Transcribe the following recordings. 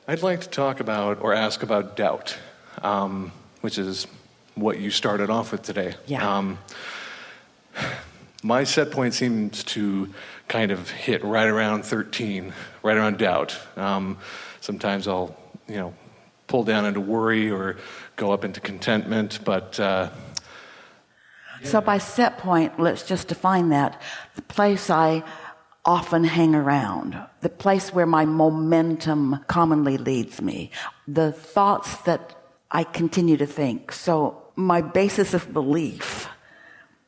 I'd like to talk about or ask about doubt, which is what you started off with today. Yeah. My set point seems to kind of hit right around 13, right around doubt. Sometimes I'll, pull down into worry or go up into contentment, but... So by set point, let's just define that. The place I often hang around, the place where my momentum commonly leads me, the thoughts that I continue to think. So my basis of belief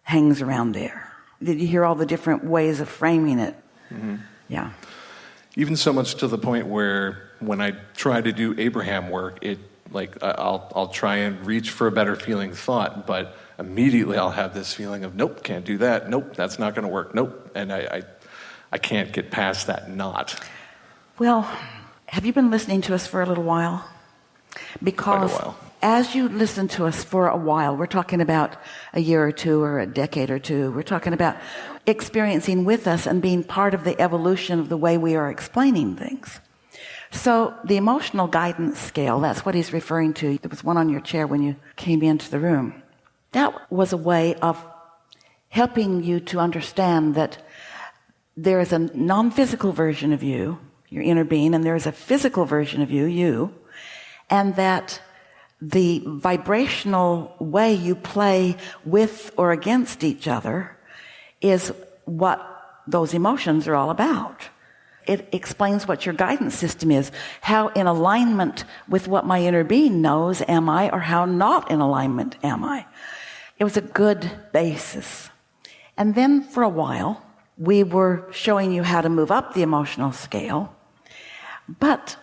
hangs around there. Did you hear all the different ways of framing it? Mm-hmm. Yeah. Even so much to the point where when I try to do Abraham work, I'll try and reach for a better feeling thought, but immediately I'll have this feeling of, nope, can't do that. Nope, that's not going to work. Nope. And I can't get past that knot. Well, have you been listening to us for a little while? Because quite a while. As you listen to us for a while, we're talking about a year or two or a decade or two, we're talking about experiencing with us and being part of the evolution of the way we are explaining things. So the emotional guidance scale, that's what he's referring to. There was one on your chair when you came into the room. That was a way of helping you to understand that there is a non-physical version of you, your inner being, and there is a physical version of you, and that the vibrational way you play with or against each other is what those emotions are all about. It explains what your guidance system is. How in alignment with what my inner being knows am I, or how not in alignment am I? It was a good basis. And then for a while, we were showing you how to move up the emotional scale. But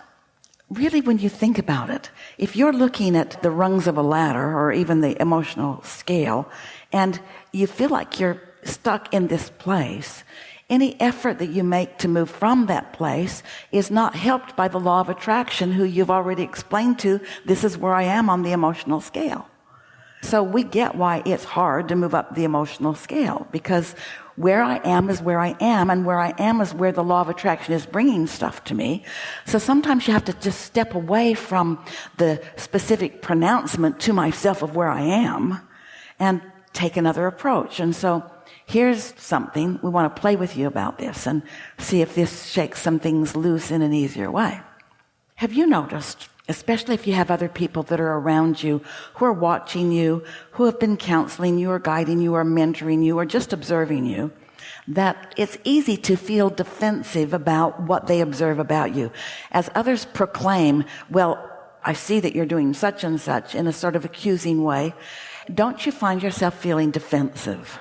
really, when you think about it, if you're looking at the rungs of a ladder or even the emotional scale, and you feel like you're stuck in this place, any effort that you make to move from that place is not helped by the law of attraction, who you've already explained to, this is where I am on the emotional scale. So we get why it's hard to move up the emotional scale, because where I am is where I am, and where I am is where the law of attraction is bringing stuff to me. So sometimes you have to just step away from the specific pronouncement to myself of where I am and take another approach. And so here's something. We want to play with you about this and see if this shakes some things loose in an easier way. Have you noticed, especially if you have other people that are around you who are watching you, who have been counseling you or guiding you or mentoring you or just observing you, that it's easy to feel defensive about what they observe about you. As others proclaim, well, I see that you're doing such and such, in a sort of accusing way, don't you find yourself feeling defensive?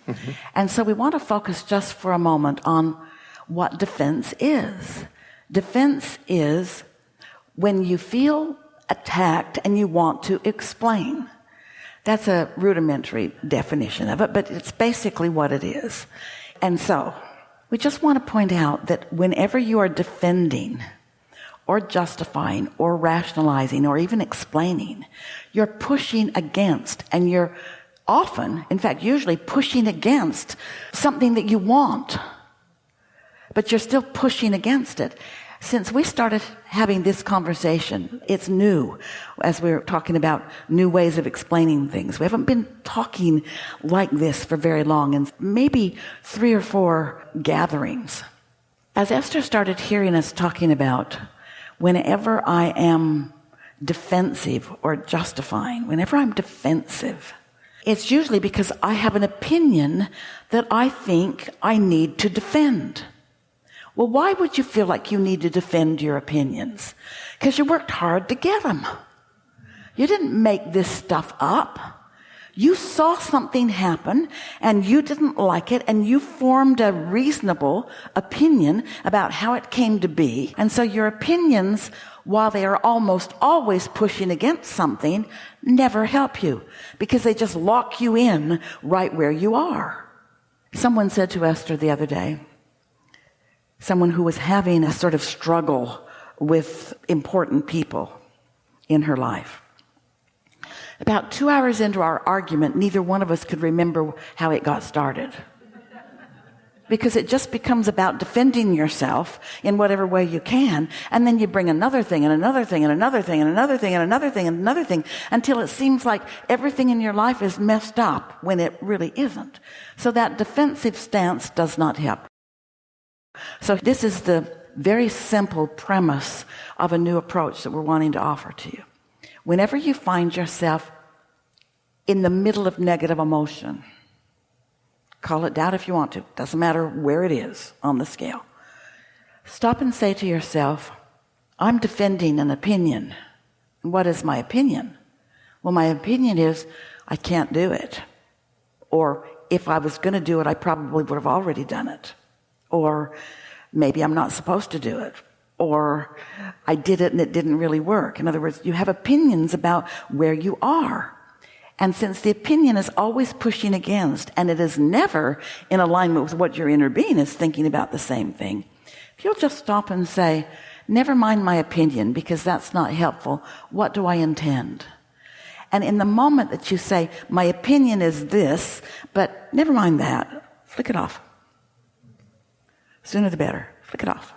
Mm-hmm. And so we want to focus just for a moment on what defense is. Defense is when you feel attacked and you want to explain. That's a rudimentary definition of it, but it's basically what it is. And so we just want to point out that whenever you are defending or justifying or rationalizing or even explaining, you're pushing against, and you're often, in fact, usually pushing against something that you want, but you're still pushing against it. Since we started having this conversation, it's new, as we're talking about new ways of explaining things. We haven't been talking like this for very long, and maybe 3 or 4 gatherings. As Esther started hearing us talking about whenever I am defensive or justifying, whenever I'm defensive, it's usually because I have an opinion that I think I need to defend. Well, why would you feel like you need to defend your opinions? Because you worked hard to get them. You didn't make this stuff up. You saw something happen and you didn't like it, and you formed a reasonable opinion about how it came to be. And so your opinions, while they are almost always pushing against something, never help you, because they just lock you in right where you are. Someone said to Esther the other day, someone who was having a sort of struggle with important people in her life. About 2 hours into our argument, neither one of us could remember how it got started. because it just becomes about defending yourself in whatever way you can, and then you bring another thing and another thing and another thing and another thing and another thing and another thing until it seems like everything in your life is messed up when it really isn't. So that defensive stance does not help. So this is the very simple premise of a new approach that we're wanting to offer to you. Whenever you find yourself in the middle of negative emotion, call it doubt if you want to, doesn't matter where it is on the scale, stop and say to yourself, I'm defending an opinion. What is my opinion? Well, my opinion is I can't do it. Or if I was going to do it, I probably would have already done it. Or maybe I'm not supposed to do it. Or I did it and it didn't really work. In other words, you have opinions about where you are. And since the opinion is always pushing against, and it is never in alignment with what your inner being is thinking about the same thing, if you'll just stop and say, never mind my opinion, because that's not helpful, what do I intend? And in the moment that you say, my opinion is this, but never mind that, flick it off. Sooner the better. Flick it off.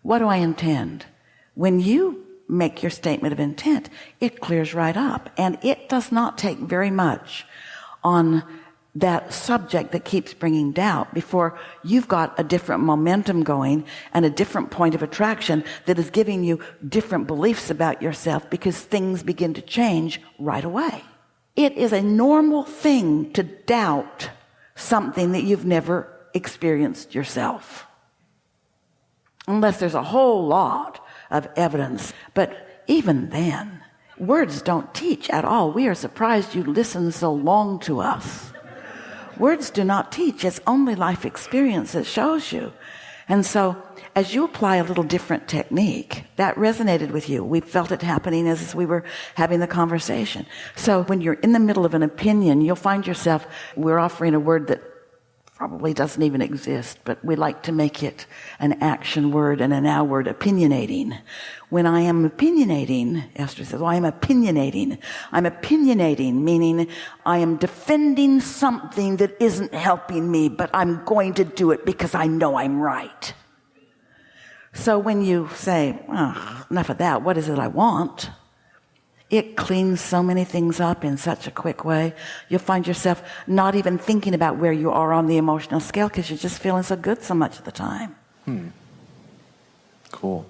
What do I intend? When you make your statement of intent, it clears right up. And it does not take very much on that subject that keeps bringing doubt before you've got a different momentum going and a different point of attraction that is giving you different beliefs about yourself, because things begin to change right away. It is a normal thing to doubt something that you've never experienced yourself, unless there's a whole lot of evidence. But even then, words don't teach at all. We are surprised you listen so long to us. Words do not teach. It's only life experience that shows you. And so as you apply a little different technique, that resonated with you. We felt it happening as we were having the conversation. So when you're in the middle of an opinion, you'll find yourself, we're offering a word that probably doesn't even exist, but we like to make it an action word and a now word, opinionating. When I am opinionating, Esther says, well, I'm opinionating. I'm opinionating, meaning I am defending something that isn't helping me, but I'm going to do it because I know I'm right. So when you say, oh, enough of that, what is it I want? It cleans so many things up in such a quick way. You'll find yourself not even thinking about where you are on the emotional scale because you're just feeling so good so much of the time. Cool.